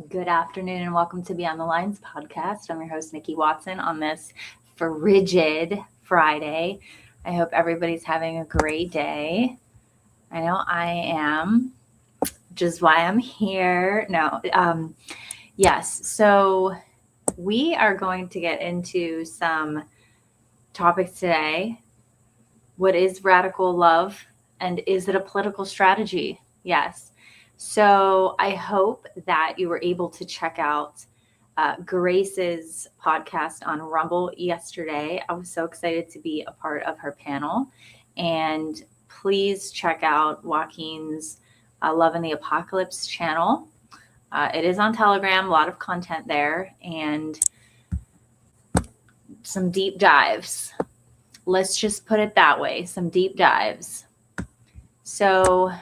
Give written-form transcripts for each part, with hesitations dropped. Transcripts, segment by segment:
Good afternoon and welcome to Beyond the Lines podcast. I'm your host, Nikki Watson, on this frigid Friday. I hope everybody's having a great day. I know I am, which is why I'm here. Yes, so we are going to get into some topics today. What is radical love, and is it a political strategy? Yes. So I hope that you were able to check out Grace's podcast on Rumble yesterday. I was so excited to be a part of her panel. And please check out Joaquin's Love in the Apocalypse channel. It is on Telegram, a lot of content there, and some deep dives. Let's just put it that way, some deep dives. So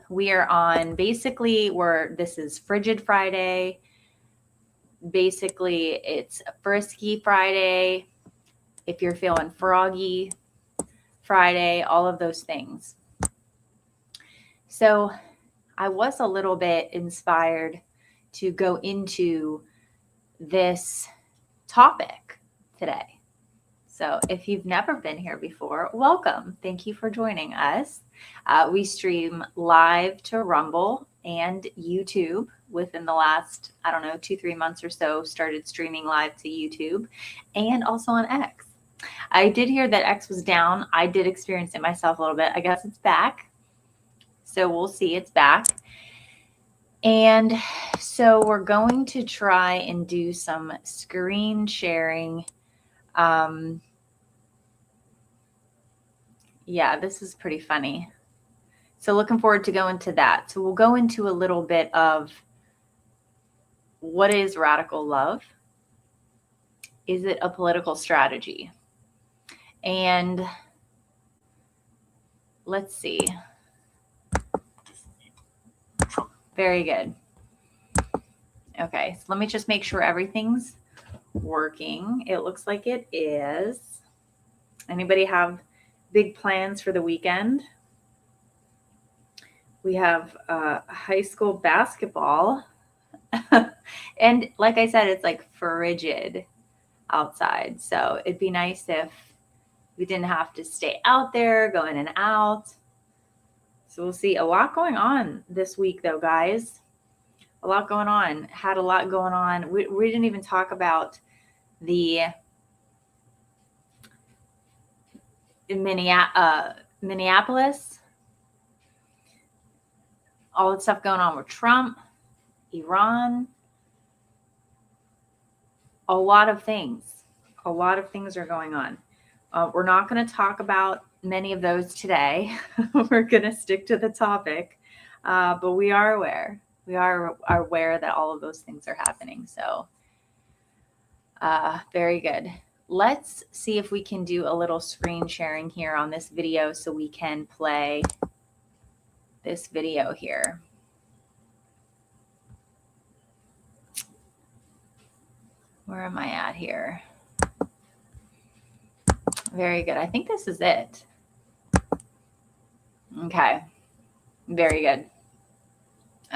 we are on this is Frigid Friday. Basically, it's Frisky Friday. If you're feeling froggy Friday, all of those things. So I was a little bit inspired to go into this topic today. So if you've never been here before, welcome. Thank you for joining us. We stream live to Rumble and YouTube within the last, 2-3 months or so, started streaming live to YouTube and also on X. I did hear that X was down. I did experience it myself a little bit. I guess it's back. So we'll see, it's back. And so we're going to try and do some screen sharing. Yeah, this is pretty funny. So looking forward to going to that. So we'll go into a little bit of what is radical love? Is it a political strategy? And let's see. Very good. Okay, so let me just make sure everything's working. It looks like it is. Anybody have big plans for the weekend? We have high school basketball. And like I said, it's like frigid outside. So it'd be nice if we didn't have to stay out there, go in and out. So we'll see. A lot going on this week, though, guys. A lot going on. Had a lot going on. We didn't even talk about the Minneapolis. All the stuff going on with Trump, Iran. A lot of things. A lot of things are going on. We're not going to talk about many of those today. We're going to stick to the topic. But we are aware. We are aware that all of those things are happening. So very good. Let's see if we can do a little screen sharing here on this video so we can play this video here. Where am I at here? Very good. I think this is it. Okay. Very good.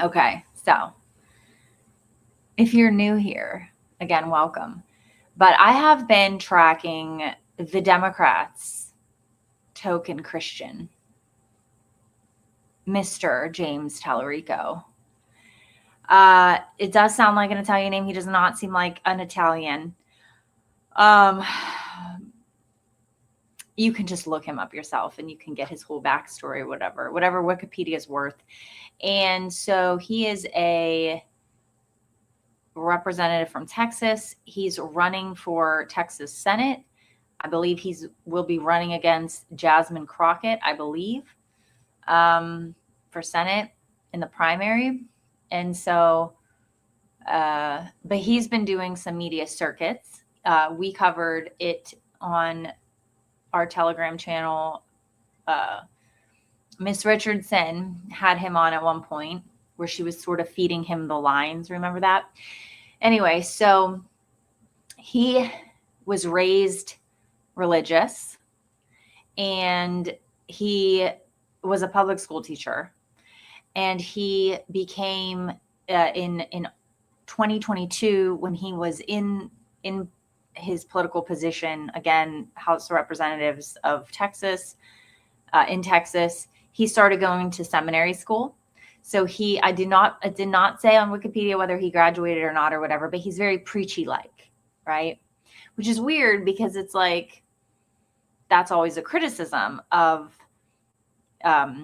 Okay. So if you're new here, again, welcome. But I have been tracking the Democrats' token Christian, Mr. James Talerico. It does sound like an Italian name. He does not seem like an Italian. You can just look him up yourself and you can get his whole backstory, whatever Wikipedia is worth. And so he is a representative from Texas. He's running for Texas Senate. I believe will be running against Jasmine Crockett, I believe, for Senate in the primary. And so, but he's been doing some media circuits. We covered it on our Telegram channel. Miss Richardson had him on at one point where she was sort of feeding him the lines. Remember that? Anyway, so he was raised religious and he was a public school teacher, and he became in 2022, when he was in his political position, again, House of Representatives of Texas, in Texas, he started going to seminary school. So I did not say on Wikipedia whether he graduated or not or whatever, but he's very preachy-like, right? Which is weird because it's like, that's always a criticism of, that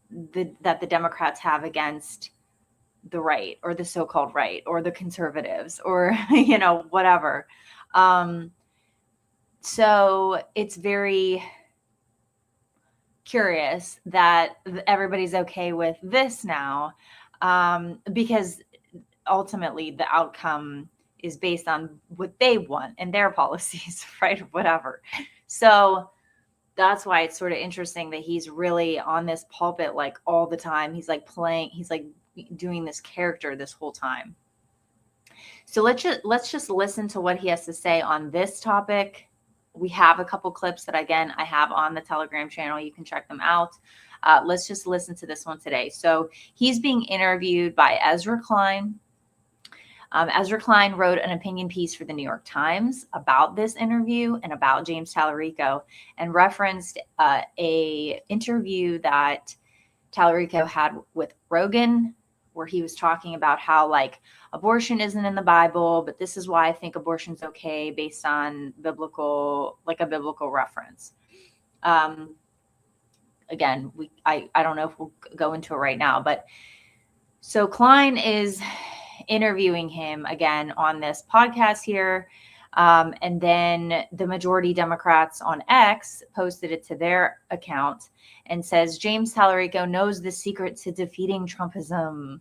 the Democrats have against the right, or the so-called right, or the conservatives, or, whatever. So it's very curious that everybody's okay with this now, because ultimately the outcome is based on what they want and their policies, right? Whatever. So that's why it's sort of interesting that he's really on this pulpit like all the time. He's like doing this character this whole time. So let's just listen to what he has to say on this topic. We have a couple clips that, again, I have on the Telegram channel. You can check them out. Let's just listen to this one today. So he's being interviewed by Ezra Klein. Ezra Klein wrote an opinion piece for the New York Times about this interview and about James Talerico, and referenced a interview that Talerico had with Rogan, where he was talking about how like abortion isn't in the Bible, but this is why I think abortion's okay based on a biblical reference. Again, I don't know if we'll go into it right now, but so Klein is interviewing him again on this podcast here. And then the majority Democrats on X posted it to their account and says, James Talerico knows the secret to defeating Trumpism.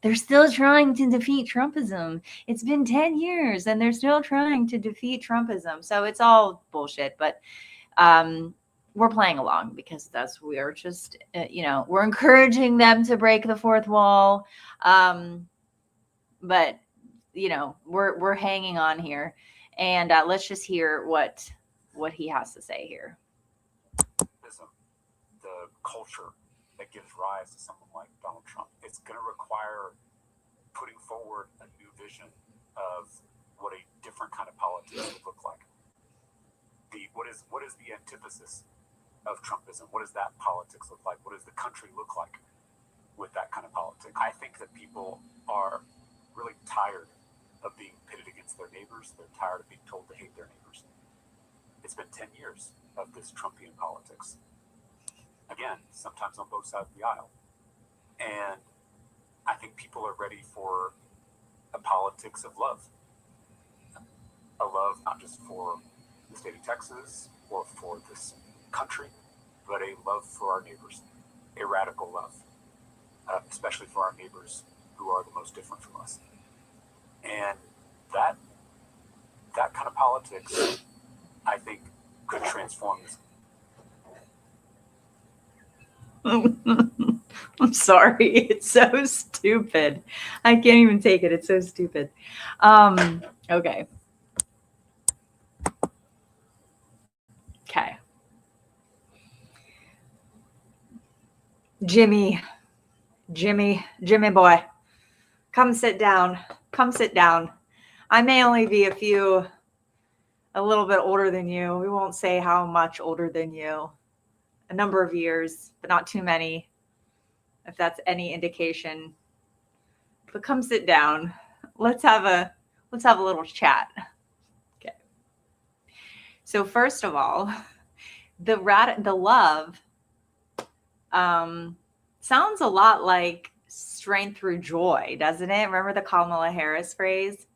They're still trying to defeat Trumpism. It's been 10 years and they're still trying to defeat Trumpism. So it's all bullshit, but we're playing along because we're just, we're encouraging them to break the fourth wall. But we're hanging on here, and let's just hear what he has to say here. The culture that gives rise to someone like Donald Trump, it's going to require putting forward a new vision of what a different kind of politics would look like. What is the antithesis of Trumpism? What does that politics look like? What does the country look like with that kind of politics? I think that people are really tired of being pitted against their neighbors. They're tired of being told to hate their neighbors. It's been 10 years of this Trumpian politics. Again, sometimes on both sides of the aisle. And I think people are ready for a politics of love. A love not just for the state of Texas or for this country, but a love for our neighbors, a radical love, especially for our neighbors who are the most different from us. And that kind of politics, I think, could transform this. I'm sorry. It's so stupid. I can't even take it. It's so stupid. Okay. Okay. Jimmy boy, come sit down. Come sit down. I may only be a little bit older than you. We won't say how much older than you. A number of years, but not too many, if that's any indication. But come sit down. Let's have a little chat. Okay. So first of all, the love sounds a lot like strength through joy, doesn't it? Remember the Kamala Harris phrase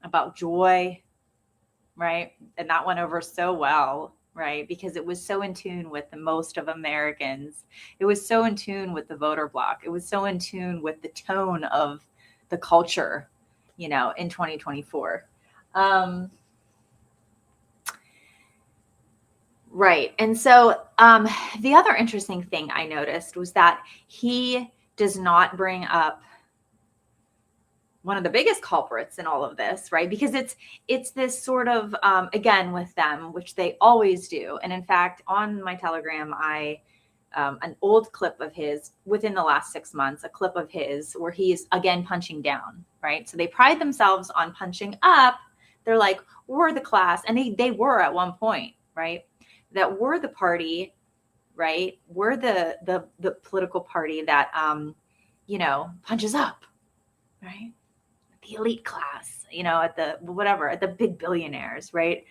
about joy, right? And that went over so well, right? Because it was so in tune with the most of Americans. It was so in tune with the voter bloc. It was so in tune with the tone of the culture, in 2024. Right. And so the other interesting thing I noticed was that he does not bring up one of the biggest culprits in all of this, right? Because it's this sort of, again, with them, which they always do. And in fact, on my Telegram, I an old clip of his within the last 6 months, a clip of his where he's again punching down, right? So they pride themselves on punching up. They're like, we're the class. And they were at one point, right? That we're the party, right? We're the political party that, punches up, right? The elite class, at the big billionaires, right?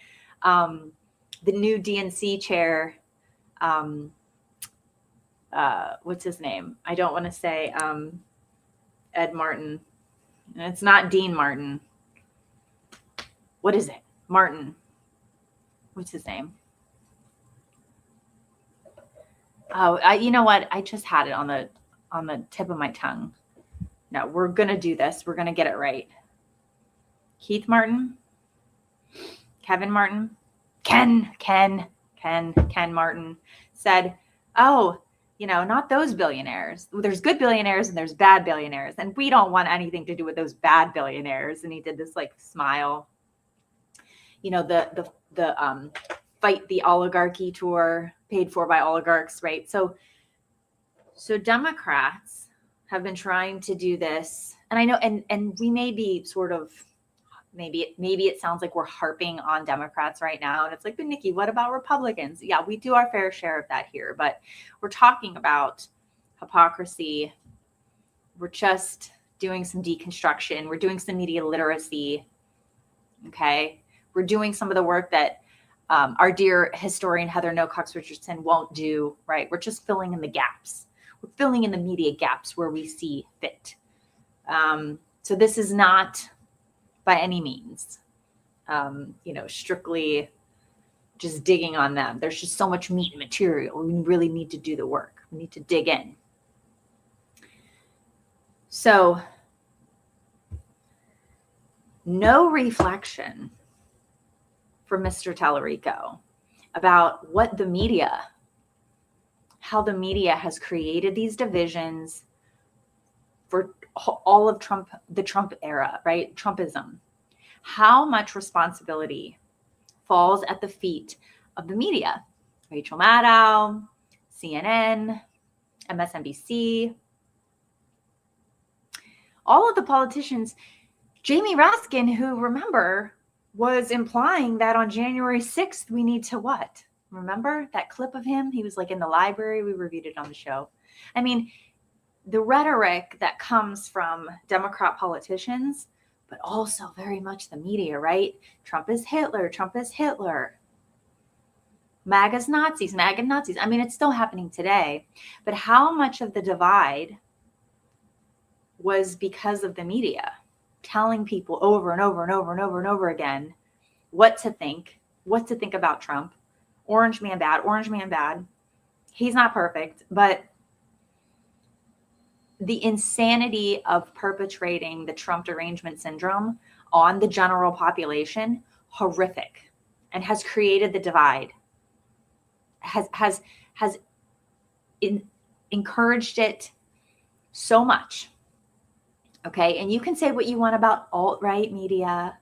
The new DNC chair, what's his name? I don't want to say Ed Martin. It's not Dean Martin. What is it? Martin. What's his name? Oh, you know what? I just had it on the tip of my tongue. No, we're going to do this. We're going to get it right. Keith Martin? Kevin Martin? Ken Martin said, oh, not those billionaires. There's good billionaires and there's bad billionaires. And we don't want anything to do with those bad billionaires. And he did this like smile, the Fight the Oligarchy tour paid for by oligarchs, right? So Democrats have been trying to do this. And I know, and we may be sort of, maybe it sounds like we're harping on Democrats right now. And it's like, but Nikki, what about Republicans? Yeah, we do our fair share of that here, but we're talking about hypocrisy. We're just doing some deconstruction. We're doing some media literacy. Okay. We're doing some of the work that our dear historian, Heather No Cox Richardson, won't do, right? We're just filling in the gaps. We're filling in the media gaps where we see fit. So this is not by any means, strictly just digging on them. There's just so much meat and material. We really need to do the work. We need to dig in. So no reflection for Mr. Talerico about what how the media has created these divisions for all of the Trump era, right? Trumpism. How much responsibility falls at the feet of the media? Rachel Maddow, CNN, MSNBC, all of the politicians. Jamie Raskin, who, remember, was implying that on January 6th, we need to what? Remember that clip of him? He was like in the library. We reviewed it on the show. I mean, the rhetoric that comes from Democrat politicians, but also very much the media, right? Trump is Hitler. Trump is Hitler. MAGA's Nazis, MAGA Nazis. I mean, it's still happening today. But how much of the divide was because of the media telling people over and over and over and over and over again what to think about Trump. Orange man bad. He's not perfect, but the insanity of perpetrating the Trump derangement syndrome on the general population, horrific, and has created the divide, has encouraged it so much. Okay. And you can say what you want about alt-right media,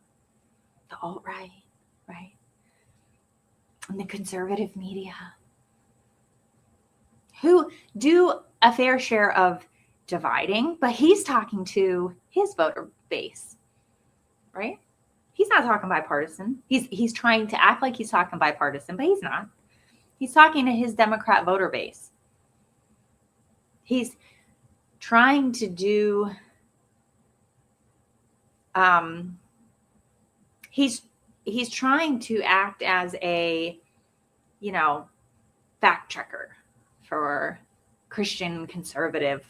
the alt-right, right? And the conservative media, who do a fair share of dividing, but he's talking to his voter base, right? He's not talking bipartisan. He's trying to act like he's talking bipartisan, but he's not. He's talking to his Democrat voter base. He's trying to do, he's trying to act as a, fact checker for Christian conservative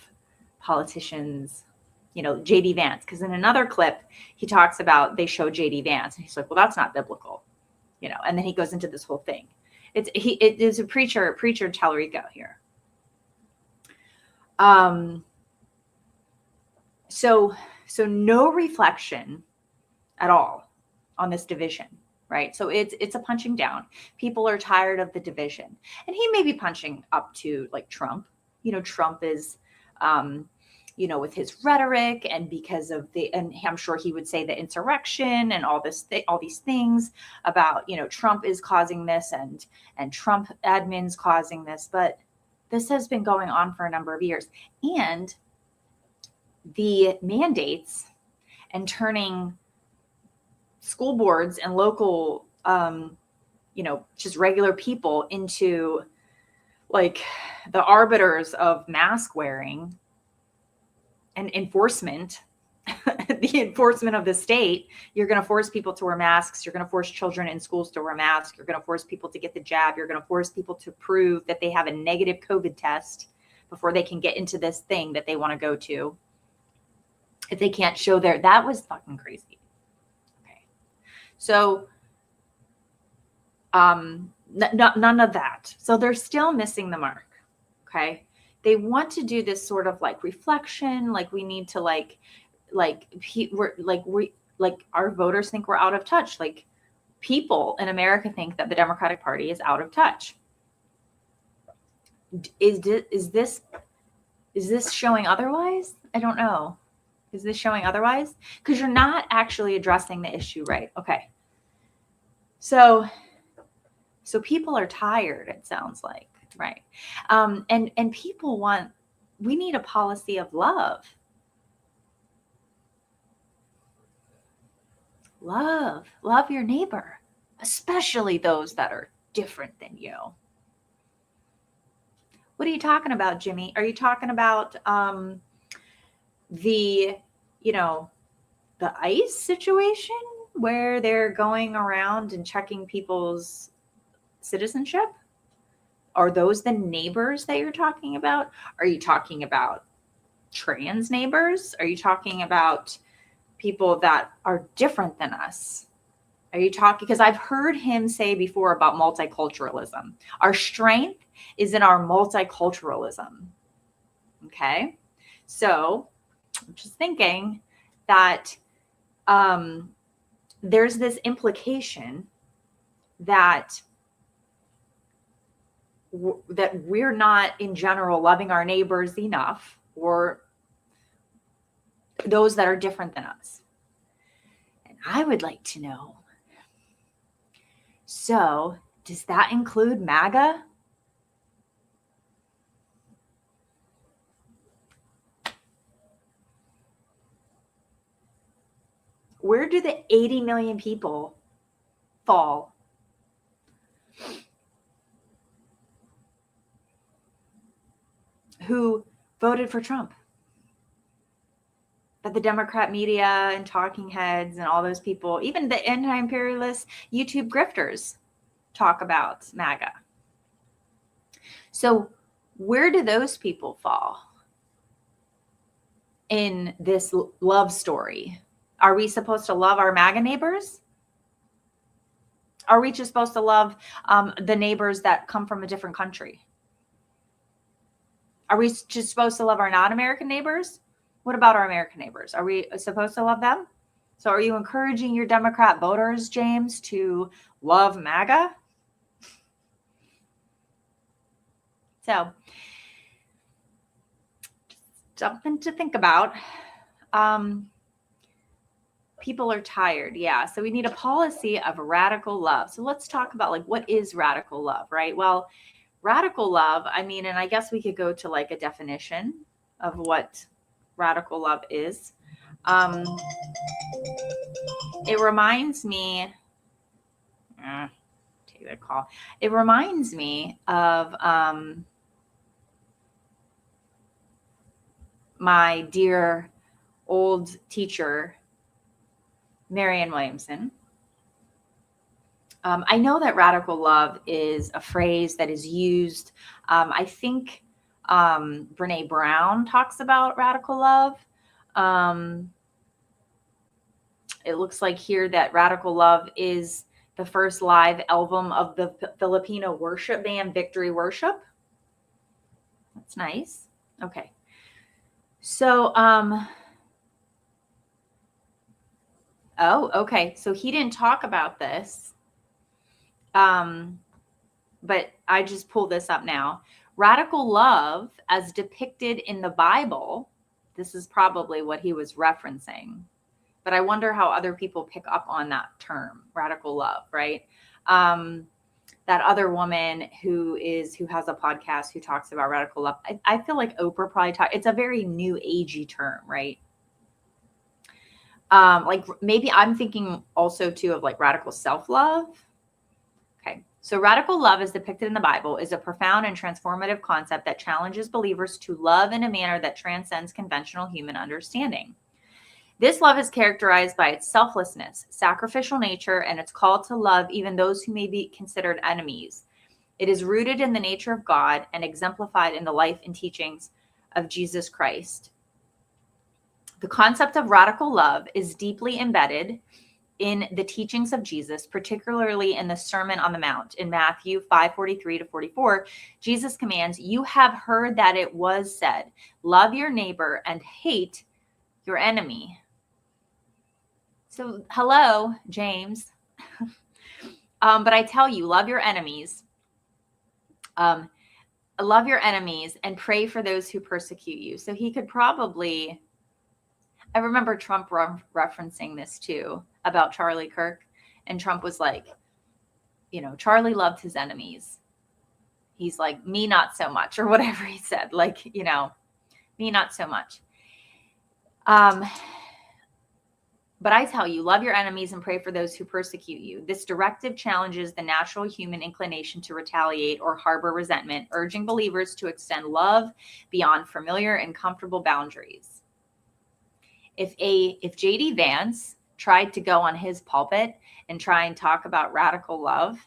politicians, JD Vance. Because in another clip, he talks about, they show JD Vance, and he's like, well, that's not biblical, and then he goes into this whole thing. It is a preacher Talerico here. So no reflection at all on this division, right? So it's a punching down. People are tired of the division, and he may be punching up to like Trump. Trump is, with his rhetoric, and because of and I'm sure he would say the insurrection and all these things about, Trump is causing this and Trump admins causing this, but This has been going on for a number of years. And the mandates and turning school boards and local, just regular people into like the arbiters of mask wearing and enforcement, the enforcement of the state. You're going to force people to wear masks. You're going to force children in schools to wear masks. You're going to force people to get the jab. You're going to force people to prove that they have a negative COVID test before they can get into this thing that they want to go to. If they can't show that was fucking crazy. Okay. So, none of that. So they're still missing the mark. Okay. They want to do this sort of like reflection. Like we need to our voters think we're out of touch. Like people in America think that the Democratic Party is out of touch. Is this showing otherwise? I don't know. Is this showing otherwise? Because you're not actually addressing the issue, right? Okay. So people are tired, it sounds like, right? And people we need a policy of love. Love your neighbor, especially those that are different than you. What are you talking about, Jimmy? Are you talking about the ICE situation where they're going around and checking people's citizenship? Are those the neighbors that you're talking about? Are you talking about trans neighbors? Are you talking about people that are different than us? Are you talking, because I've heard him say before about multiculturalism. Our strength is in our multiculturalism. Okay. So I'm just thinking that there's this implication that we're not in general loving our neighbors enough, or those that are different than us. And I would like to know, so does that include MAGA? Where do the 80 million people fall? Who voted for Trump? That the Democrat media and talking heads and all those people, even the anti-imperialist YouTube grifters, talk about MAGA. So where do those people fall in this love story? Are we supposed to love our MAGA neighbors? Are we just supposed to love the neighbors that come from a different country? Are we just supposed to love our non-American neighbors? What about our American neighbors? Are we supposed to love them? So are you encouraging your Democrat voters, James, to love MAGA? So something to think about. People are tired. Yeah. So we need a policy of radical love. So let's talk about like, what is radical love, right? Well, radical love, I mean, and I guess we could go to like a definition of what radical love is. It reminds me, take that call. It reminds me of my dear old teacher, Marianne Williamson. I know that radical love is a phrase that is used. I think Brene Brown talks about radical love. It looks like here that Radical Love is the first live album of the Filipino worship band Victory Worship. That's nice. Okay. So, okay. So he didn't talk about this. But I just pulled this up now. Radical love, as depicted in the Bible, this is probably what he was referencing. But I wonder how other people pick up on that term, radical love, right? that other woman who has a podcast who talks about radical love. I feel like Oprah probably it's a very new agey term, right? Like maybe I'm thinking also too of like radical self-love. Okay. So radical love as depicted in the Bible is a profound and transformative concept that challenges believers to love in a manner that transcends conventional human understanding. This love is characterized by its selflessness, sacrificial nature, and its call to love even those who may be considered enemies. It is rooted in the nature of God and exemplified in the life and teachings of Jesus Christ. The concept of radical love is deeply embedded in the teachings of Jesus, particularly in the Sermon on the Mount. In Matthew 5:43-44, Jesus commands, "You have heard that it was said, love your neighbor and hate your enemy." So, hello, James. But I tell you, love your enemies. Love your enemies and pray for those who persecute you. So he could probably, I remember Trump referencing this too about Charlie Kirk. And Trump was like, Charlie loved his enemies. He's like, me, not so much, or whatever he said, like, me, not so much. But I tell you, love your enemies and pray for those who persecute you. This directive challenges the natural human inclination to retaliate or harbor resentment, urging believers to extend love beyond familiar and comfortable boundaries. If J.D. Vance tried to go on his pulpit and try and talk about radical love,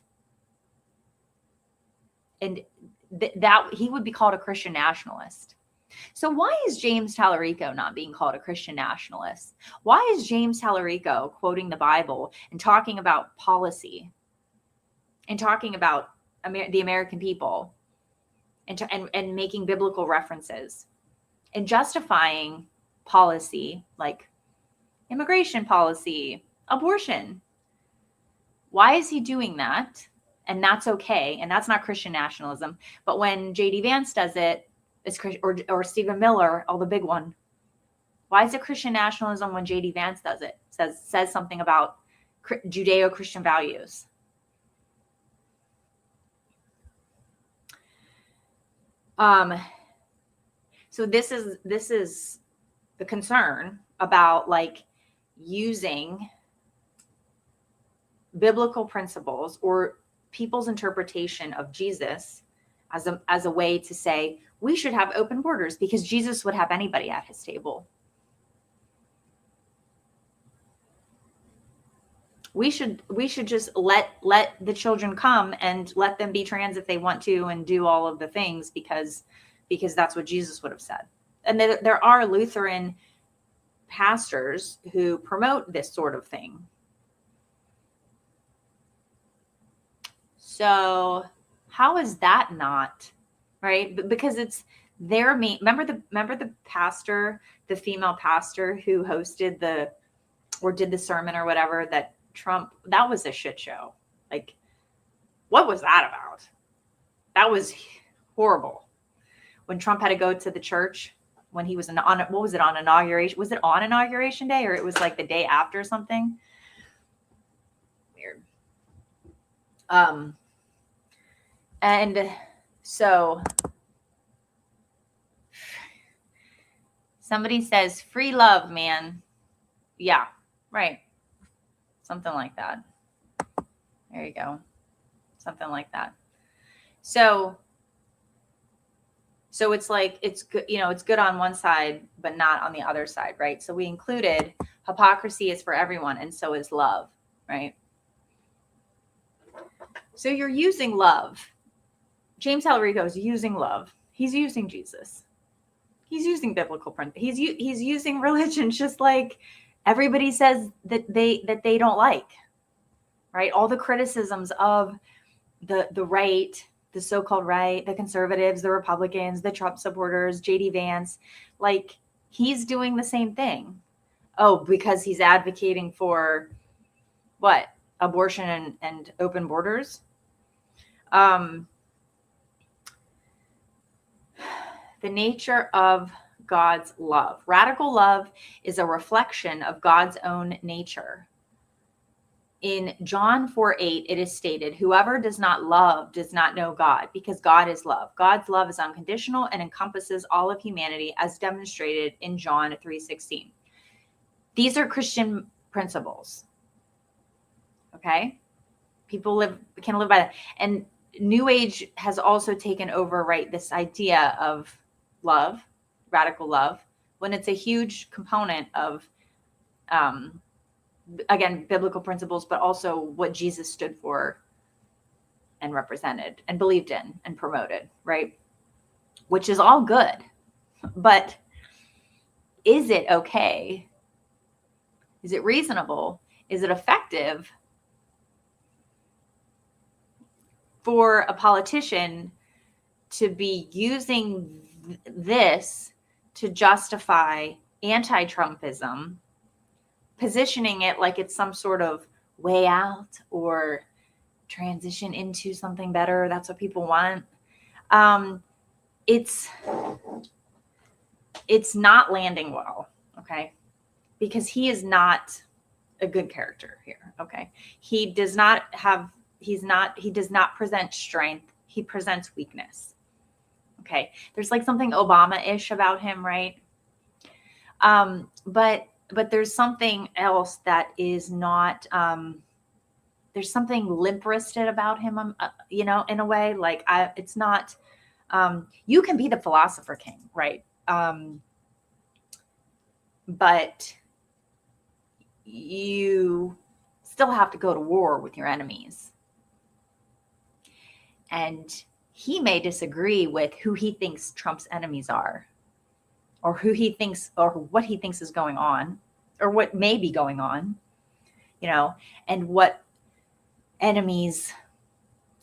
and that he would be called a Christian nationalist. So why is James Talerico not being called a Christian nationalist? Why is James Talerico quoting the Bible and talking about policy and talking about the American people and making biblical references and justifying policy like immigration policy, abortion? Why is he doing that? And that's okay. And that's not Christian nationalism. But when J.D. Vance does it, or Stephen Miller, the big one. Why is it Christian nationalism when J.D. Vance does it? Says something about Judeo-Christian values. So this is the concern about like using biblical principles or people's interpretation of Jesus as a way to say we should have open borders because Jesus would have anybody at his table. We should just let the children come and let them be trans if they want to and do all of the things because that's what Jesus would have said. And there are Lutheran pastors who promote this sort of thing. So how is that not right? Because it's their remember the pastor, the female pastor who hosted did the sermon or whatever that Trump, that was a shit show. Like, what was that about? That was horrible. When Trump had to go to the church when he was on inauguration? Was it on inauguration day or it was like the day after or something? Weird. And so somebody says free love, man. Yeah, right. Something like that. There you go. Something like that. So it's like, it's good, it's good on one side, but not on the other side, right? So we included hypocrisy is for everyone, and so is love, right? So you're using love. James Talerico is using love. He's using Jesus. He's using biblical principles. He's using religion just like everybody says that they don't like, right? All the criticisms of the right, the so-called right, the conservatives, the Republicans, the Trump supporters, J.D. Vance, like he's doing the same thing. Oh, because he's advocating for what? Abortion and open borders. The nature of God's love. Radical love is a reflection of God's own nature. in John 4:8, it is stated, whoever does not love does not know God, because God is love. God's love is unconditional and encompasses all of humanity, as demonstrated in John 3:16. These are Christian principles. Okay? People can live by that. And New Age has also taken over, right, this idea of love, radical love, when it's a huge component of again, biblical principles, but also what Jesus stood for and represented and believed in and promoted, right? Which is all good. But is it okay? Is it reasonable? Is it effective for a politician to be using this to justify anti-Trumpism, positioning it like it's some sort of way out or transition into something better? That's what people want. It's not landing well, okay? Because he is not a good character here, okay? He does not present strength. He presents weakness, okay? There's like something Obama-ish about him, right? But there's something else that is not, there's something limp-wristed about him, in a way. Like, it's not, you can be the philosopher king, right? But you still have to go to war with your enemies. And he may disagree with who he thinks Trump's enemies are, or who he thinks, or what he thinks is going on, or what may be going on, and what enemies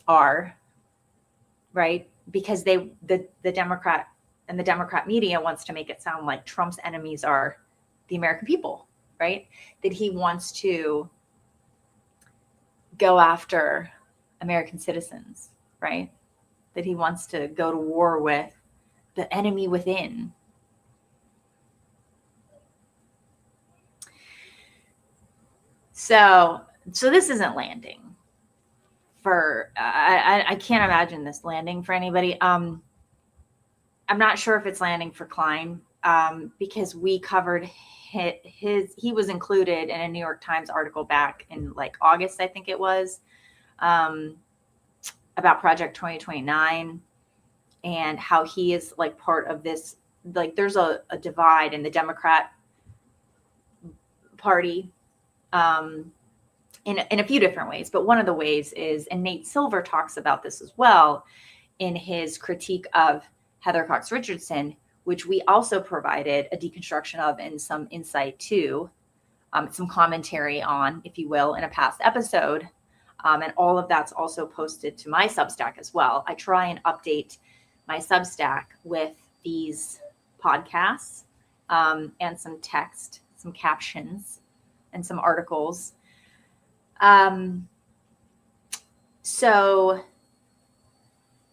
are, right? Because the Democrat and the Democrat media wants to make it sound like Trump's enemies are the American people, right? That he wants to go after American citizens, right? That he wants to go to war with the enemy within. So this isn't landing for, I can't imagine this landing for anybody. I'm not sure if it's landing for Klein, because we covered he was included in a New York Times article back in like August, I think it was, about Project 2029, and how he is like part of this, like there's a divide in the Democrat Party, in a few different ways. But one of the ways is, and Nate Silver talks about this as well in his critique of Heather Cox Richardson, which we also provided a deconstruction of and some insight to, some commentary on, if you will, in a past episode. And all of that's also posted to my Substack as well. I try and update my Substack with these podcasts, and some text, some captions, and some articles.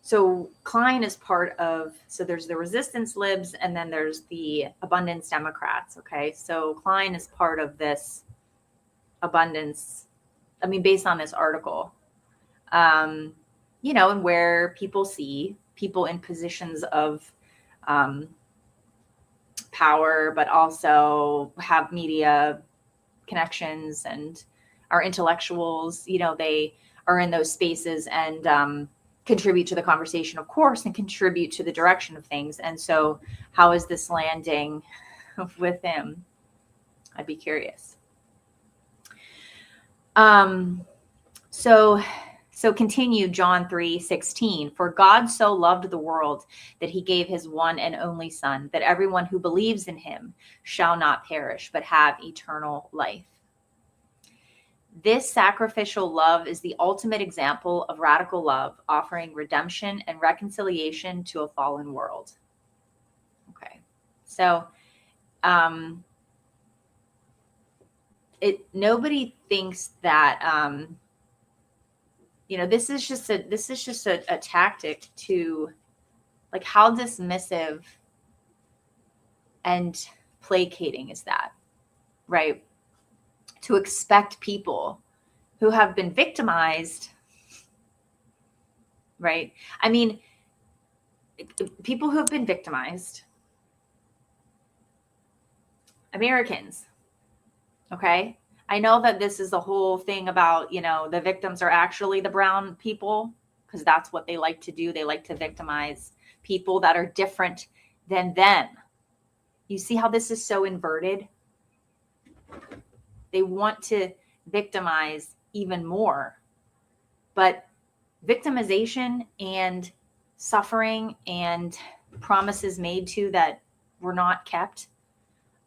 So Klein is part of, so there's the resistance libs, and then there's the abundance Democrats. Okay. So Klein is part of this abundance, based on this article, and where people see people in positions of, power, but also have media connections and are intellectuals, they are in those spaces and, contribute to the conversation, of course, and contribute to the direction of things. And so how is this landing with him? I'd be curious. So continue John 3:16. For God so loved the world that he gave his one and only Son, that everyone who believes in him shall not perish, but have eternal life. This sacrificial love is the ultimate example of radical love, offering redemption and reconciliation to a fallen world. Okay. So, nobody thinks that, this is just a tactic to, like, how dismissive and placating is that, right? To expect people who have been victimized, right? I mean, people who have been victimized, Americans, okay? I know that this is the whole thing about, the victims are actually the brown people, because that's what they like to do. They like to victimize people that are different than them. You see how this is so inverted? They want to victimize even more. But victimization and suffering and promises made to that were not kept,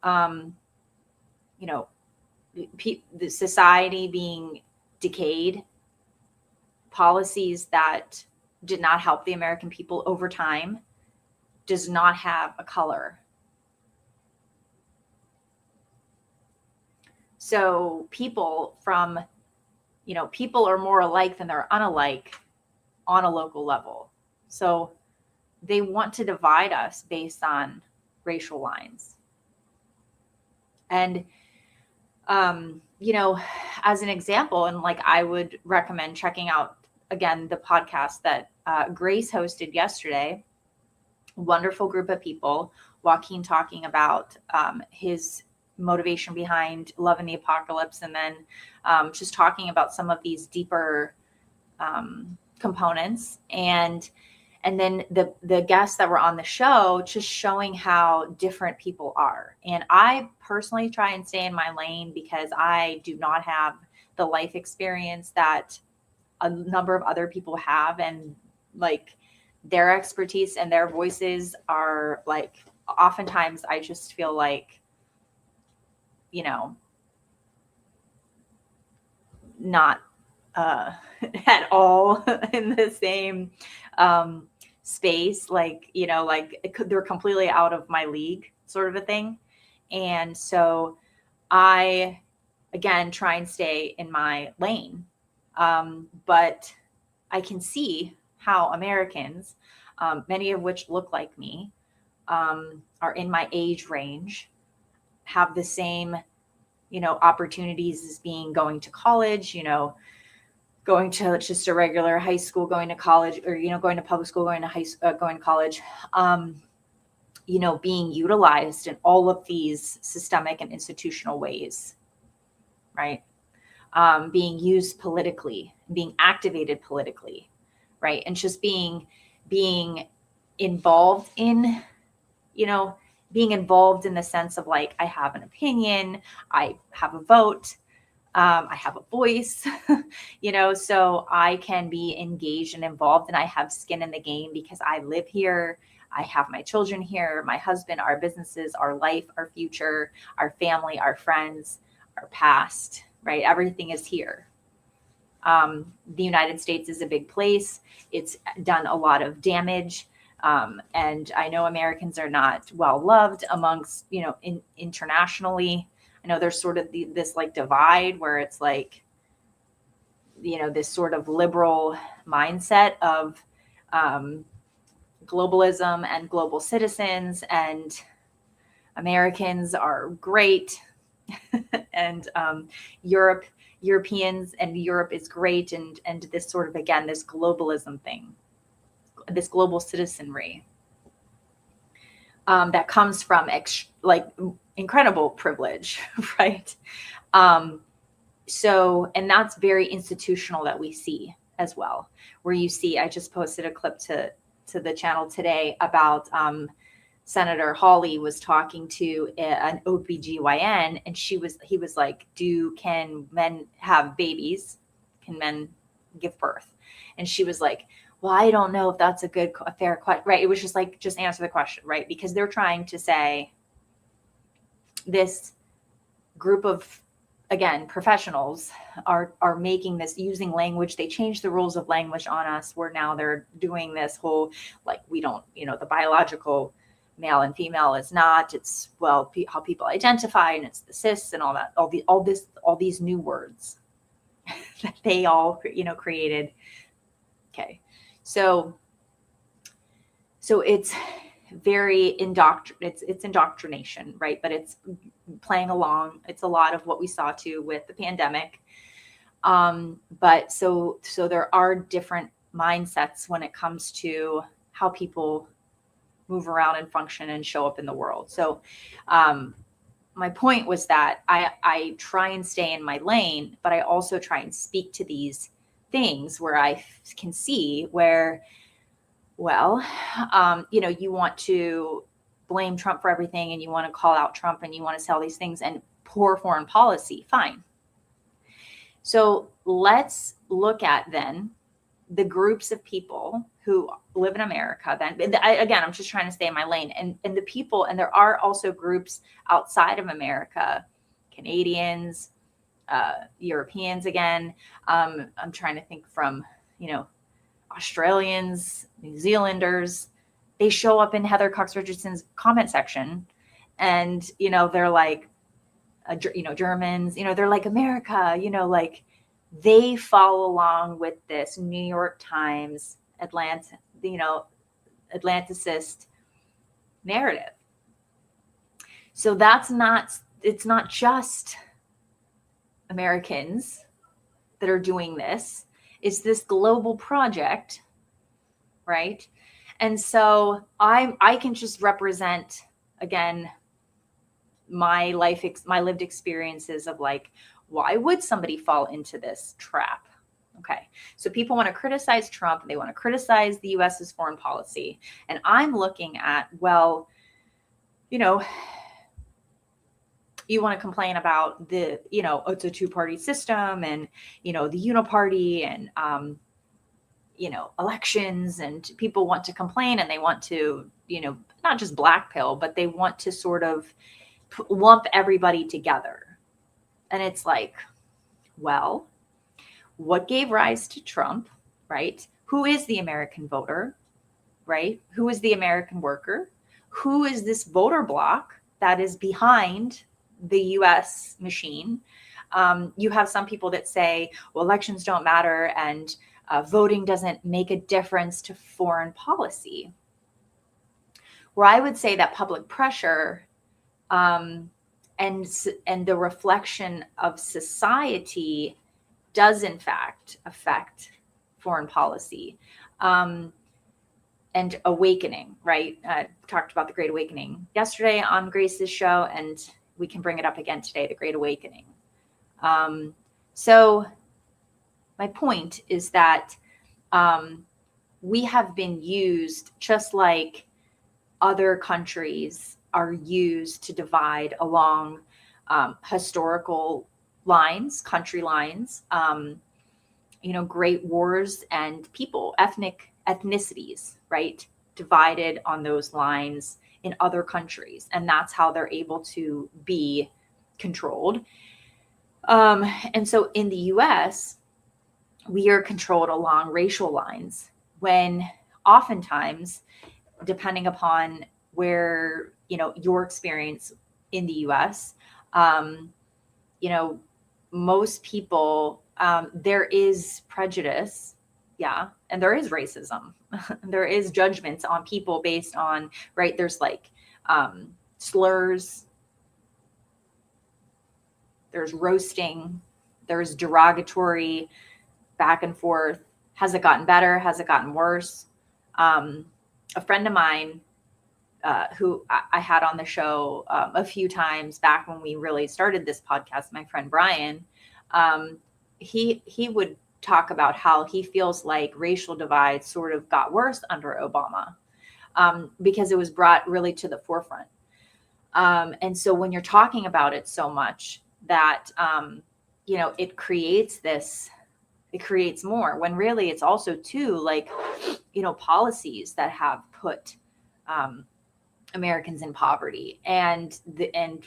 the society being decayed, policies that did not help the American people over time, does not have a color. So people are more alike than they're unalike on a local level. So they want to divide us based on racial lines. And, as an example, and I would recommend checking out, again, the podcast that Grace hosted yesterday. Wonderful group of people. Joaquin talking about his motivation behind Love in the Apocalypse, and then just talking about some of these deeper components, and then the guests that were on the show just showing how different people are. And I personally try and stay in my lane because I do not have the life experience that a number of other people have, and their expertise and their voices are oftentimes I just feel not at all in the same space, they're completely out of my league, sort of a thing. And so I, again, try and stay in my lane. But I can see how Americans, many of which look like me, are in my age range, have the same, opportunities as going to college, going to just a regular high school, going to college, or, going to public school, going to college, being utilized in all of these systemic and institutional ways, right? Being used politically, being activated politically, right? And just being involved in, being involved in the sense of I have an opinion, I have a vote, I have a voice, so I can be engaged and involved, and I have skin in the game because I live here. I have my children here, my husband, our businesses, our life, our future, our family, our friends, our past, right? Everything is here. The United States is a big place. It's done a lot of damage. And I know Americans are not well loved amongst, internationally. I know there's sort of this divide where it's this sort of liberal mindset of globalism and global citizens, and Americans are great. And Europeans and Europe is great. And this sort of, again, this globalism thing, this global citizenry that comes from incredible privilege, right? So, and that's very institutional that we see as well, where you see, I just posted a clip to the channel today about Senator Hawley was talking to an OBGYN, and he was like, can men have babies? Can men give birth? And she was like, well, I don't know if that's a fair question, right? It was just just answer the question, right? Because they're trying to say this group of, again, professionals are making this, using language. They changed the rules of language on us, where now they're doing this whole, we don't, the biological male and female is not, it's, how people identify, and it's the cis and all that, all these new words that they all, created. Okay. So it's very it's indoctrination, right? But it's playing along. It's a lot of what we saw too with the pandemic. But so there are different mindsets when it comes to how people move around and function and show up in the world. So my point was that I try and stay in my lane, but I also try and speak to these things where I can see where, well, you want to blame Trump for everything, and you want to call out Trump, and you want to say all these things, and poor foreign policy. Fine. So let's look at then the groups of people who live in America. Then again, I'm just trying to stay in my lane, and the people, and there are also groups outside of America, Canadians, Europeans. Again, I'm trying to think from, Australians, New Zealanders. They show up in Heather Cox Richardson's comment section, and they're like, Germans. They're like, America. Like, they follow along with this New York Times Atlanticist narrative. So it's not just Americans that are doing this. It's this global project, right? And so I can just represent, again, my lived experiences of like, why would somebody fall into this trap? Okay. So people want to criticize Trump. They want to criticize the US's foreign policy. And I'm looking at, well, you want to complain about the, it's a two-party system, and, the uniparty, and, elections, and people want to complain, and they want to, not just blackpill, but they want to sort of lump everybody together. And it's like, well, what gave rise to Trump, right? Who is the American voter, right? Who is the American worker? Who is this voter bloc that is behind the US machine? You have some people that say, well, elections don't matter, and voting doesn't make a difference to foreign policy. Where I would say that public pressure and the reflection of society does in fact affect foreign policy, and awakening, right? Talked about the Great Awakening yesterday on Grace's show, and we can bring it up again today, the Great Awakening. So my point is that we have been used, just like other countries are used to divide along historical lines, country lines, great wars, and people, ethnicities, right? Divided on those lines in other countries. And that's how they're able to be controlled. And so in the US, we are controlled along racial lines, when oftentimes, depending upon where, your experience in the US, most people, there is prejudice. Yeah. And there is racism. There is judgments on people based on, right? There's like slurs. There's roasting. There's derogatory back and forth. Has it gotten better? Has it gotten worse? A friend of mine, who I had on the show a few times back when we really started this podcast, my friend Brian, he would talk about how he feels like racial divide sort of got worse under Obama, because it was brought really to the forefront. And so when you're talking about it so much that, it creates more, when really it's also too, like, policies that have put Americans in poverty, and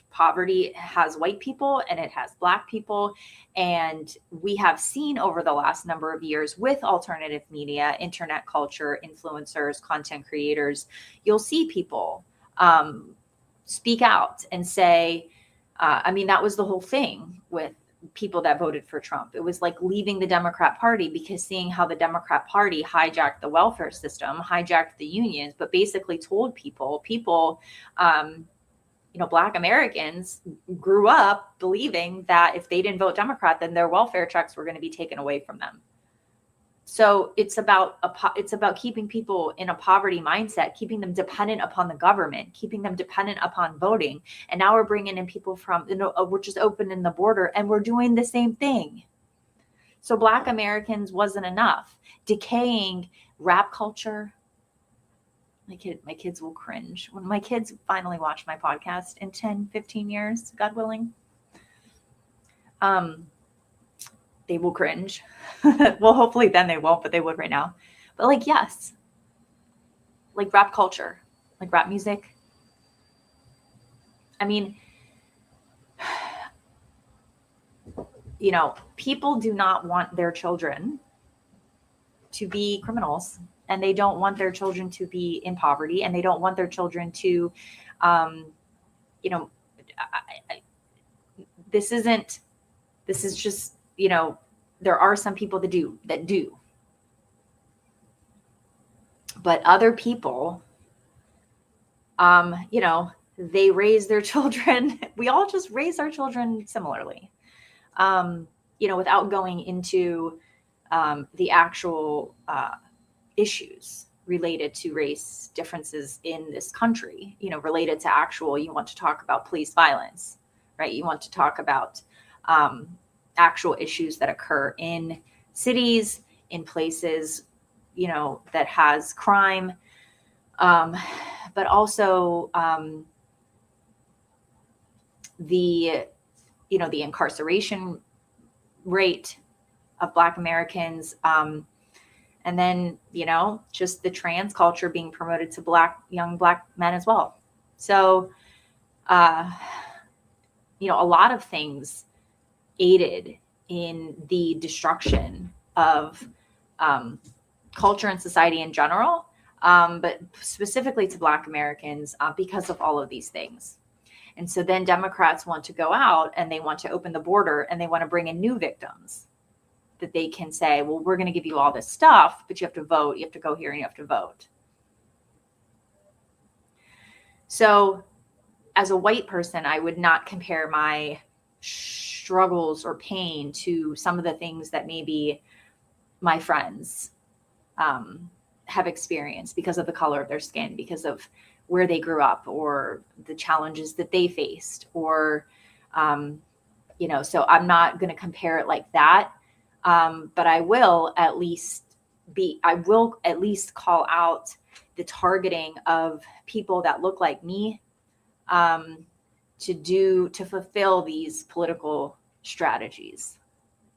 poverty has white people and it has Black people. And we have seen over the last number of years with alternative media, internet culture, influencers, content creators, you'll see people speak out and say, that was the whole thing with people that voted for Trump. It was like leaving the Democrat Party, because seeing how the Democrat Party hijacked the welfare system, hijacked the unions, but basically told people, Black Americans grew up believing that if they didn't vote Democrat, then their welfare checks were going to be taken away from them. So it's about keeping people in a poverty mindset, keeping them dependent upon the government, keeping them dependent upon voting. And now we're bringing in people from, we're just opening the border and we're doing the same thing. So Black Americans wasn't enough. Decaying rap culture. My kids will cringe. When my kids finally watch my podcast in 10, 15 years, God willing, they will cringe. Well, hopefully then they won't, but they would right now. But yes, rap culture, rap music. I mean, people do not want their children to be criminals, and they don't want their children to be in poverty, and they don't want their children to, this is just, there are some people that do. But other people, they raise their children. We all just raise our children similarly, without going into the actual issues related to race differences in this country, related to actual, you want to talk about police violence, right? You want to talk about actual issues that occur in cities, in places, that has crime, but also the incarceration rate of Black Americans, and then, just the trans culture being promoted to young Black men as well. So, a lot of things aided in the destruction of culture and society in general, but specifically to Black Americans because of all of these things. And so then Democrats want to go out and they want to open the border and they want to bring in new victims that they can say, well, we're going to give you all this stuff, but you have to vote. You have to go here and you have to vote. So as a white person, I would not compare my struggles or pain to some of the things that maybe my friends have experienced because of the color of their skin, because of where they grew up, or the challenges that they faced, or, so I'm not going to compare it like that. But I will at least call out the targeting of people that look like me, to fulfill these political strategies,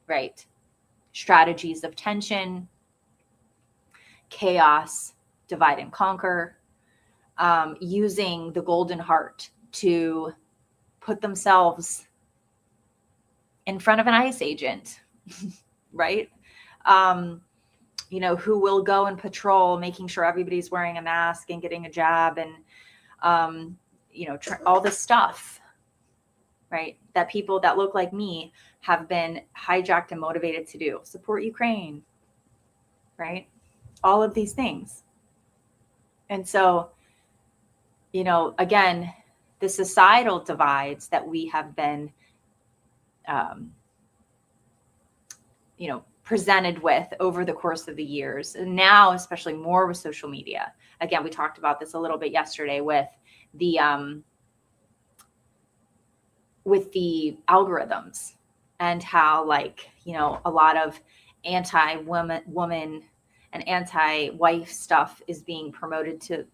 right? Strategies of tension, chaos, divide and conquer, using the golden heart to put themselves in front of an ICE agent, right? Who will go and patrol, making sure everybody's wearing a mask and getting a jab and, all this stuff, right? That people that look like me have been hijacked and motivated to do. Support Ukraine, right? All of these things. And so, again, the societal divides that we have been, presented with over the course of the years, and now especially more with social media. Again, we talked about this a little bit yesterday with the algorithms, and how a lot of anti-woman and anti-wife stuff is being promoted to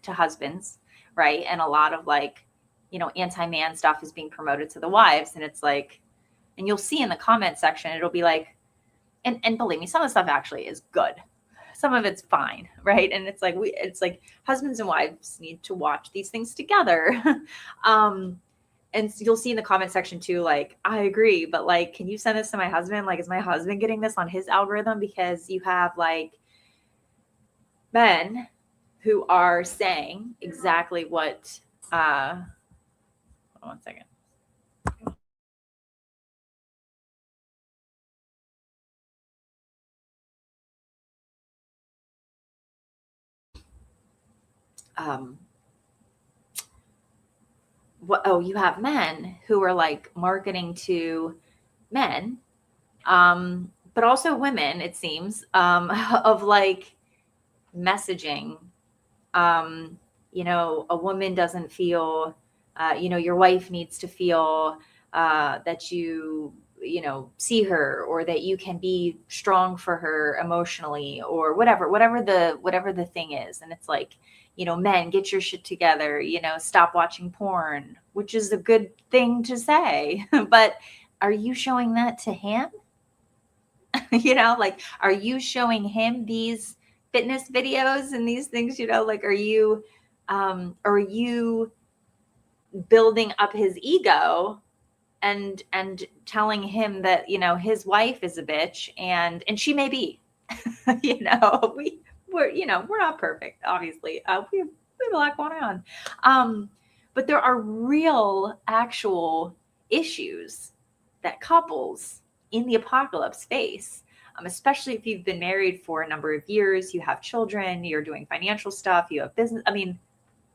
husbands, right? And a lot of anti-man stuff is being promoted to the wives. And it's and you'll see in the comment section, it'll be and believe me, some of the stuff actually is good. Some of it's fine, right? And it's husbands and wives need to watch these things together. And you'll see in the comment section too, I agree, but can you send this to my husband? Is my husband getting this on his algorithm? Because you have men who are saying exactly what, hold on 1 second. you have men who are like marketing to men, but also women, it seems, of like messaging. A woman doesn't feel, your wife needs to feel that see her, or that you can be strong for her emotionally, or whatever the thing is. And it's like, men, get your shit together, stop watching porn, which is a good thing to say. But are you showing that to him? Like, are you showing him these fitness videos and these things, like, are you building up his ego and telling him that, his wife is a bitch, and she may be, we're not perfect, obviously. We have a lot going on. But there are real, actual issues that couples in the apocalypse face, especially if you've been married for a number of years, you have children, you're doing financial stuff, you have business. I mean,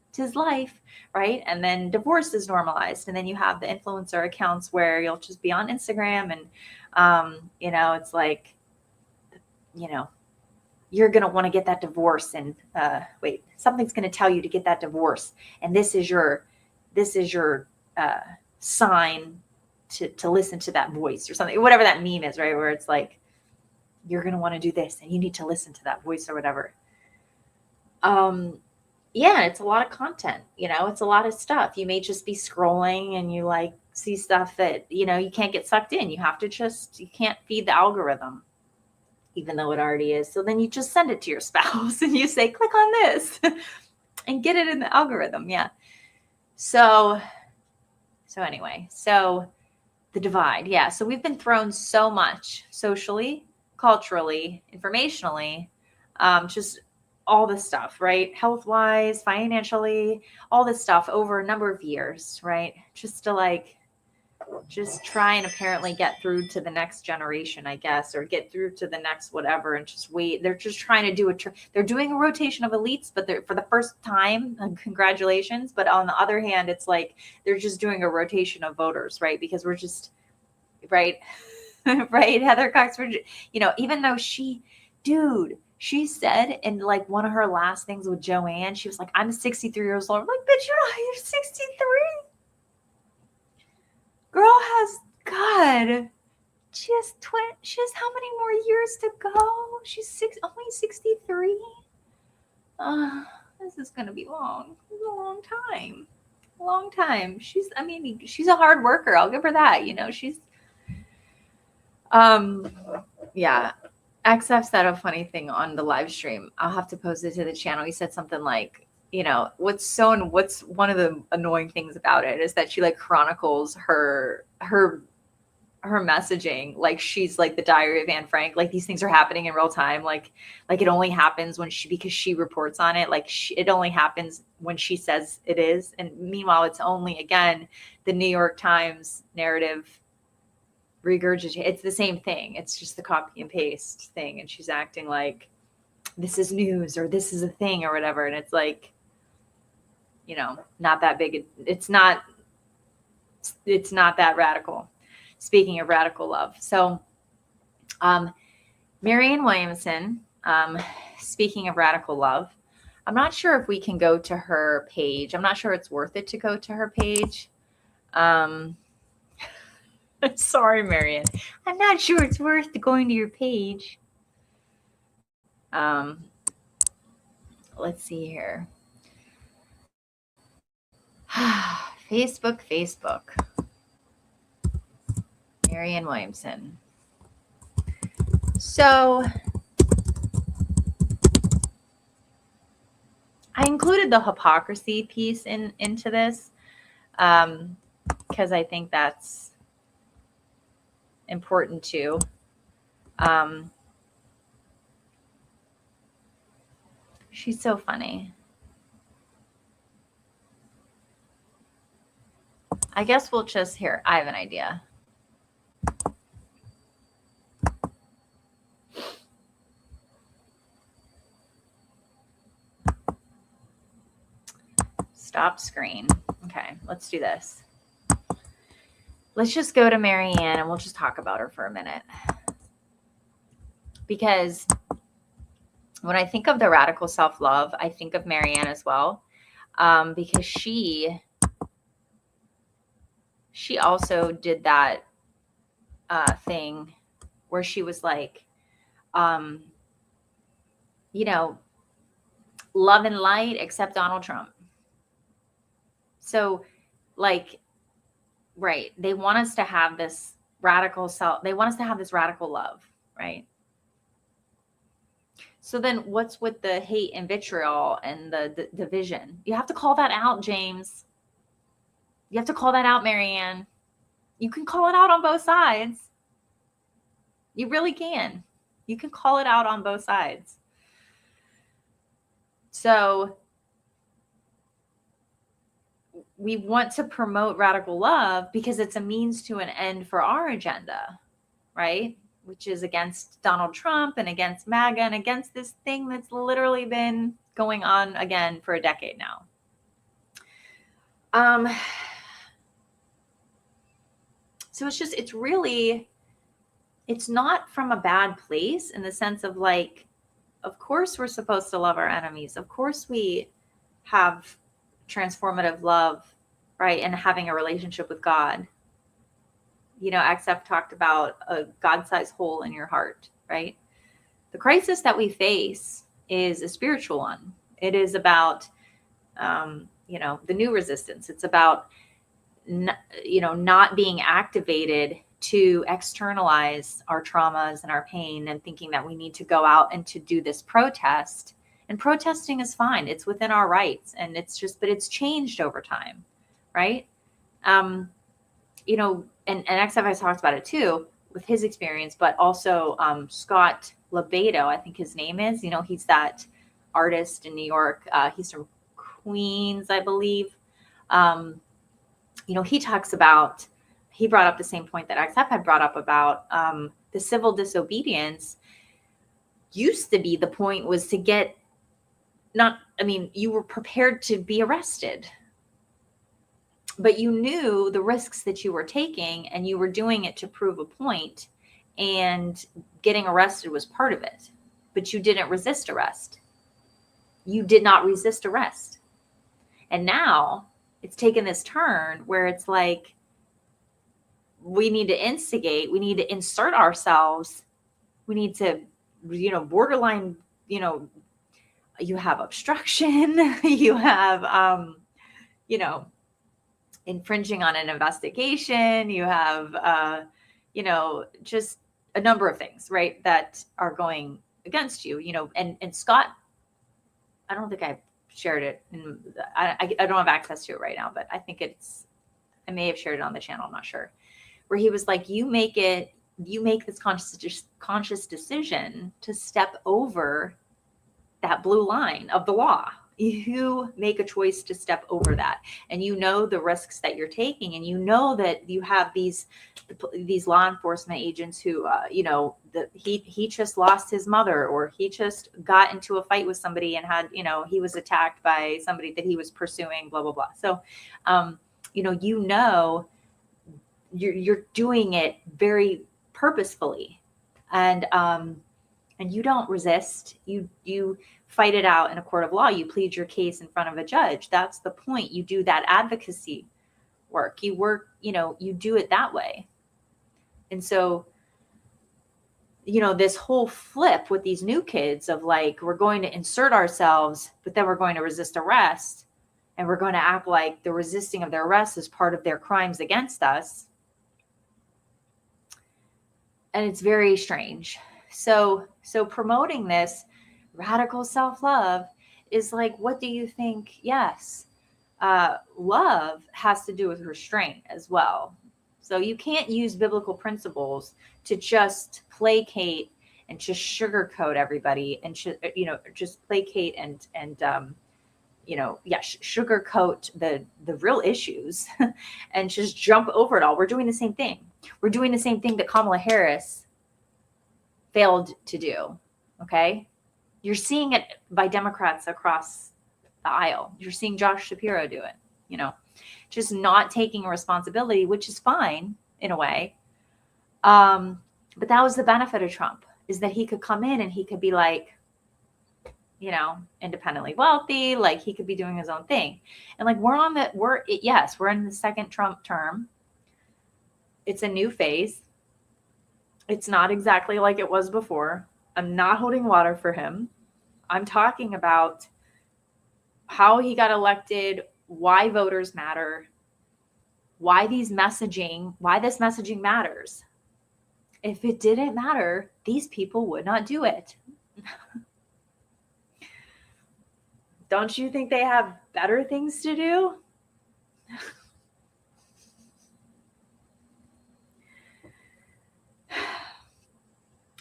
it's his life, right? And then divorce is normalized. And then you have the influencer accounts where you'll just be on Instagram and, it's like, you're going to want to get that divorce, and something's going to tell you to get that divorce. And this is your sign to listen to that voice, or something, whatever that meme is, right? Where it's like, you're going to want to do this and you need to listen to that voice, or whatever. It's a lot of content, it's a lot of stuff. You may just be scrolling and you like see stuff that, you can't get sucked in. You can't feed the algorithm, even though it already is. So then you just send it to your spouse and you say, click on this and get it in the algorithm. Yeah. So anyway, the divide. Yeah. So we've been thrown so much socially, culturally, informationally, just all this stuff, right? Health-wise, financially, all this stuff over a number of years, right? Just try and apparently get through to the next generation, I guess, or get through to the next whatever, and just wait. They're just trying to do they're doing a rotation of elites, but they're for the first time, congratulations. But on the other hand, it's like they're just doing a rotation of voters, right? Because we're just, right, right. Heather Cox, even though she said in like one of her last things with Joanne, she was like, I'm 63 years old. I'm like, bitch, you're 63. Girl has, God, she has how many more years to go? She's only 63. This is going to be long. This is a long time. She's a hard worker. I'll give her that. She's, yeah. XF said a funny thing on the live stream. I'll have to post it to the channel. He said something like, what's one of the annoying things about it is that she like chronicles her messaging like she's like the Diary of Anne Frank. Like these things are happening in real time. Like it only happens because she reports on it. Like it only happens when she says it is. And meanwhile, it's only, again, the New York Times narrative regurgitate. It's the same thing. It's just the copy and paste thing. And she's acting like this is news, or this is a thing, or whatever. And it's like, not that big. It's not that radical. Speaking of radical love. So, Marianne Williamson, speaking of radical love, I'm not sure if we can go to her page. I'm not sure it's worth it to go to her page. Sorry, Marianne. I'm not sure it's worth going to your page. Let's see here. Facebook. Marianne Williamson. So I included the hypocrisy piece into this because I think that's important too. She's so funny. I guess we'll just here. I have an idea. Stop screen. Okay, let's do this. Let's just go to Marianne and we'll just talk about her for a minute. Because when I think of the radical self-love, I think of Marianne as well. Because she also did that thing where she was like, you know, love and light except Donald Trump. So like, right. They want us to have this radical they want us to have this radical love, right? So then what's with the hate and vitriol and the division? You have to call that out, James. You have to call that out, Marianne. You can call it out on both sides. You really can. You can call it out on both sides. So we want to promote radical love because it's a means to an end for our agenda, right? Which is against Donald Trump and against MAGA and against this thing that's literally been going on again for a decade now. So it's not from a bad place in the sense of like, of course we're supposed to love our enemies. Of course we have transformative love, right? And having a relationship with God. You know, XF talked about a God-sized hole in your heart, right? The crisis that we face is a spiritual one. It is about, the new resistance. It's about, not being activated to externalize our traumas and our pain and thinking that we need to go out and to do this protest. And protesting is fine. It's within our rights. And but it's changed over time, right? And XF talked about it too with his experience, but also Scott Lebedo, I think his name is, he's that artist in New York. He's from Queens, I believe. He brought up the same point that XF had brought up about the civil disobedience. Used to be the point was to get you were prepared to be arrested, but you knew the risks that you were taking and you were doing it to prove a point, and getting arrested was part of it, but you didn't resist arrest. You did not resist arrest. And now it's taken this turn where it's like, we need to instigate, we need to insert ourselves. We need to, borderline, you have obstruction, you have, infringing on an investigation, you have, just a number of things, right, that are going against you, and Scott, I don't think I shared it, and I don't have access to it right now, but I think I may have shared it on the channel, I'm not sure, where he was like, you make this conscious decision to step over that blue line of the law. You make a choice to step over that, and the risks that you're taking, and that you have these law enforcement agents who he just lost his mother, or he just got into a fight with somebody and had he was attacked by somebody that he was pursuing, blah blah blah. So you're doing it very purposefully, and you don't resist. You fight it out in a court of law. You plead your case in front of a judge. That's the point. You do that advocacy work. You do it that way. And so, this whole flip with these new kids of like, we're going to insert ourselves, but then we're going to resist arrest, and we're going to act like the resisting of their arrest is part of their crimes against us. And it's very strange. So promoting this radical self-love is like, what do you think? Yes. Love has to do with restraint as well. So you can't use biblical principles to just placate and just sugarcoat everybody and, just placate and sugarcoat the real issues and just jump over it all. We're doing the same thing. We're doing the same thing that Kamala Harris failed to do. Okay. You're seeing it by Democrats across the aisle. You're seeing Josh Shapiro do it, just not taking responsibility, which is fine in a way. But that was the benefit of Trump, is that he could come in and he could be like, independently wealthy, like he could be doing his own thing. And like we're in the second Trump term. It's a new phase. It's not exactly like it was before. I'm not holding water for him. I'm talking about how he got elected, why voters matter, why this messaging matters. If it didn't matter, these people would not do it. Don't you think they have better things to do?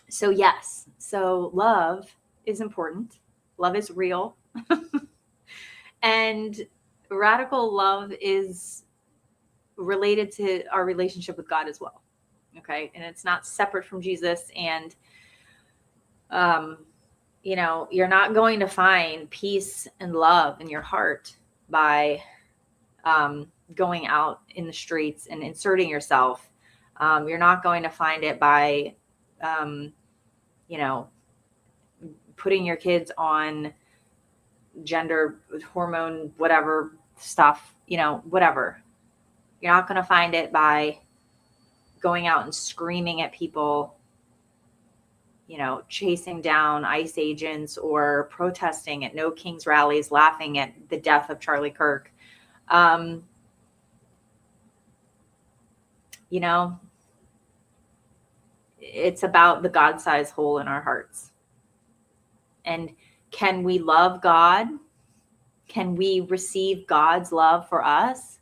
So yes, love is important. Love is real. And radical love is related to our relationship with God as well. Okay. And it's not separate from Jesus. And, you're not going to find peace and love in your heart by going out in the streets and inserting yourself. You're not going to find it by, putting your kids on gender hormone, whatever stuff, whatever. You're not going to find it by going out and screaming at people, chasing down ICE agents or protesting at No Kings rallies, laughing at the death of Charlie Kirk. It's about the God-sized hole in our hearts. And can we love God? Can we receive God's love for us?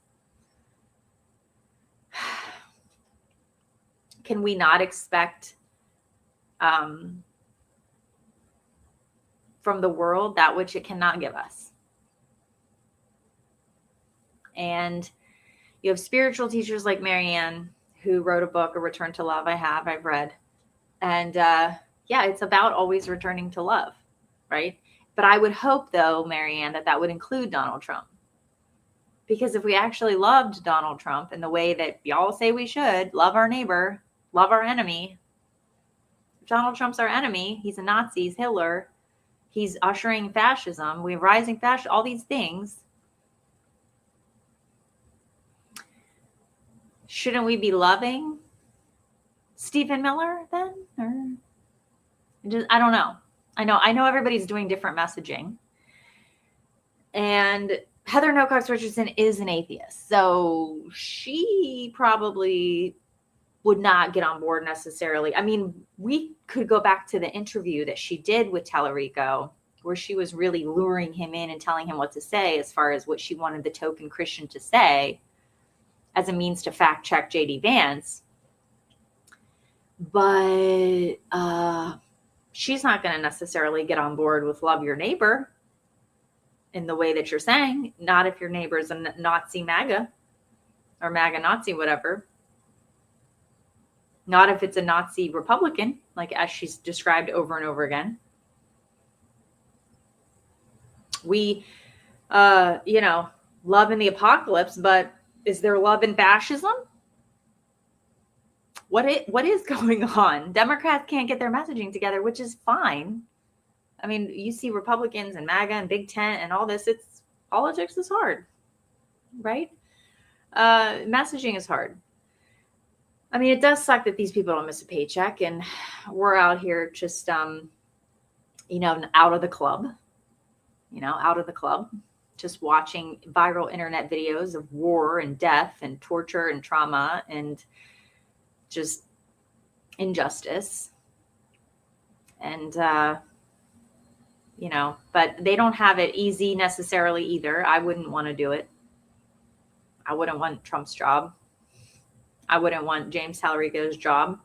Can we not expect from the world that which it cannot give us? And you have spiritual teachers like Marianne, who wrote a book, A Return to Love. I've read. And it's about always returning to love, right? But I would hope, though, Marianne, that would include Donald Trump. Because if we actually loved Donald Trump in the way that y'all say we should, love our neighbor, love our enemy. If Donald Trump's our enemy, he's a Nazi, he's Hitler, he's ushering fascism, we're rising fascism, all these things. Shouldn't we be loving Stephen Miller then? Or I don't know. I know everybody's doing different messaging. And Heather No Cox Richardson is an atheist. So she probably would not get on board necessarily. I mean, we could go back to the interview that she did with Talerico, where she was really luring him in and telling him what to say as far as what she wanted the token Christian to say as a means to fact check JD Vance. But she's not going to necessarily get on board with love your neighbor in the way that you're saying. Not if your neighbor is a Nazi MAGA or MAGA Nazi, whatever. Not if it's a Nazi Republican, like as she's described over and over again. We, love in the apocalypse, but is there love in fascism? What is going on? Democrats can't get their messaging together, which is fine. I mean, you see Republicans and MAGA and Big Tent and all this. Politics is hard, right? Messaging is hard. I mean, it does suck that these people don't miss a paycheck, and we're out here just, out of the club, just watching viral internet videos of war and death and torture and trauma and just injustice. And, but they don't have it easy necessarily either. I wouldn't want to do it. I wouldn't want Trump's job. I wouldn't want James Talerico's job.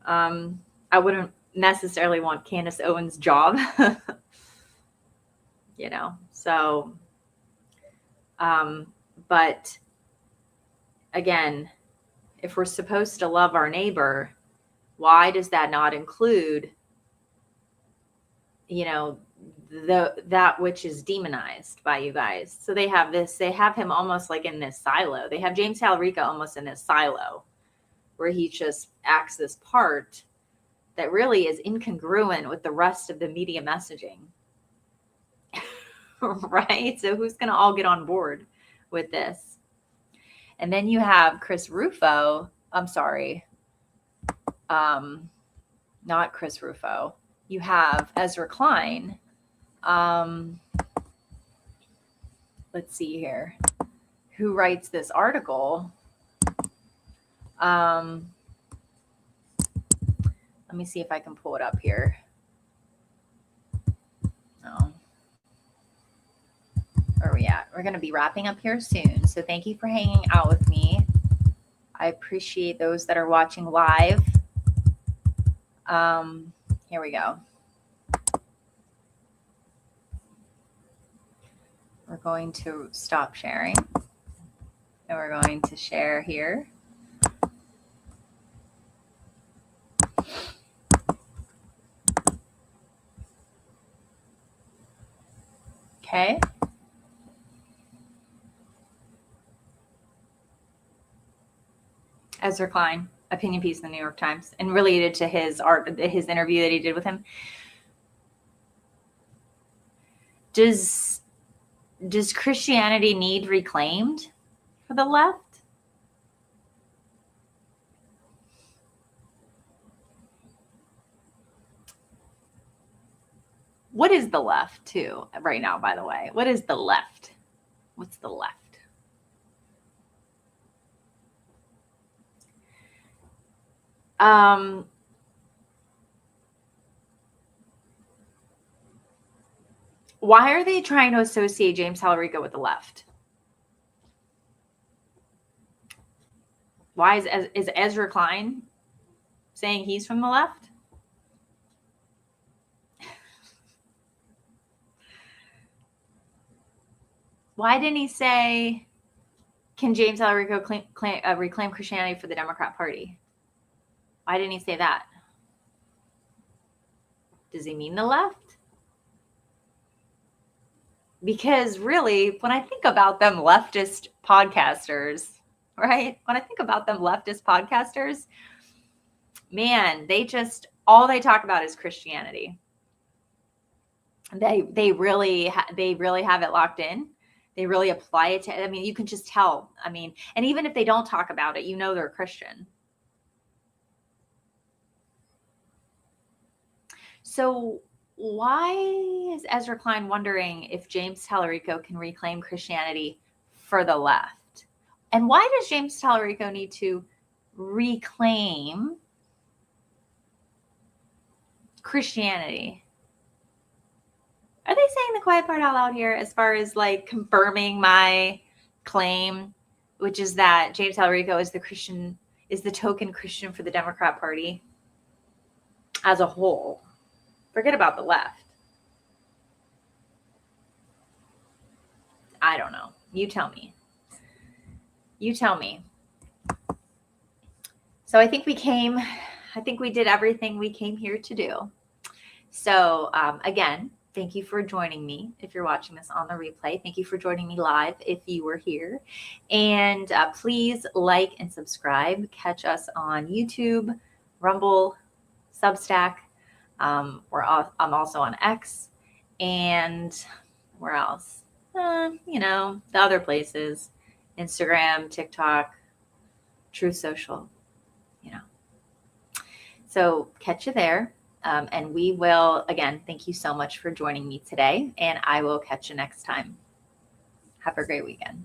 I wouldn't necessarily want Candace Owens' job. So, but again, if we're supposed to love our neighbor, why does that not include, the that which is demonized by you guys. So they have him almost like in this silo. They have James Talerico almost in this silo where he just acts this part that really is incongruent with the rest of the media messaging. Right? So who's going to all get on board with this? And then you have Chris Rufo. I'm sorry. Not Chris Rufo. You have Ezra Klein. Let's see here. Who writes this article? Let me see if I can pull it up here. Oh. Where are we at? We're going to be wrapping up here soon. So thank you for hanging out with me. I appreciate those that are watching live. Here we go. We're going to stop sharing. And we're going to share here. Okay. Ezra Klein, opinion piece in the New York Times, and related to his interview that he did with him. Does Christianity need reclaimed for the left? What is the left too right now, by the way? What is the left? What's the left? Why are they trying to associate James Talerico with the left? Why is Ezra Klein saying he's from the left? Why didn't he say, can James Talerico reclaim Christianity for the Democrat Party? Why didn't he say that? Does he mean the left? Because really, when I think about them leftist podcasters, right? When I think about them leftist podcasters, man, all they talk about is Christianity. They really have it locked in. They really apply it to, I mean, you can just tell. I mean, and even if they don't talk about it, you know they're a Christian. So why is Ezra Klein wondering if James Talerico can reclaim Christianity for the left? And why does James Talerico need to reclaim Christianity? Are they saying the quiet part out loud here as far as like confirming my claim, which is that James Talerico is the token Christian for the Democrat Party as a whole? Forget about the left. I don't know. You tell me. You tell me. So I think we did everything we came here to do. So again, thank you for joining me. If you're watching this on the replay, thank you for joining me live if you were here. And please like and subscribe. Catch us on YouTube, Rumble, Substack. I'm also on X, and where else? The other places, Instagram, TikTok, Truth Social, So catch you there. And we will, again, thank you so much for joining me today, and I will catch you next time. Have a great weekend.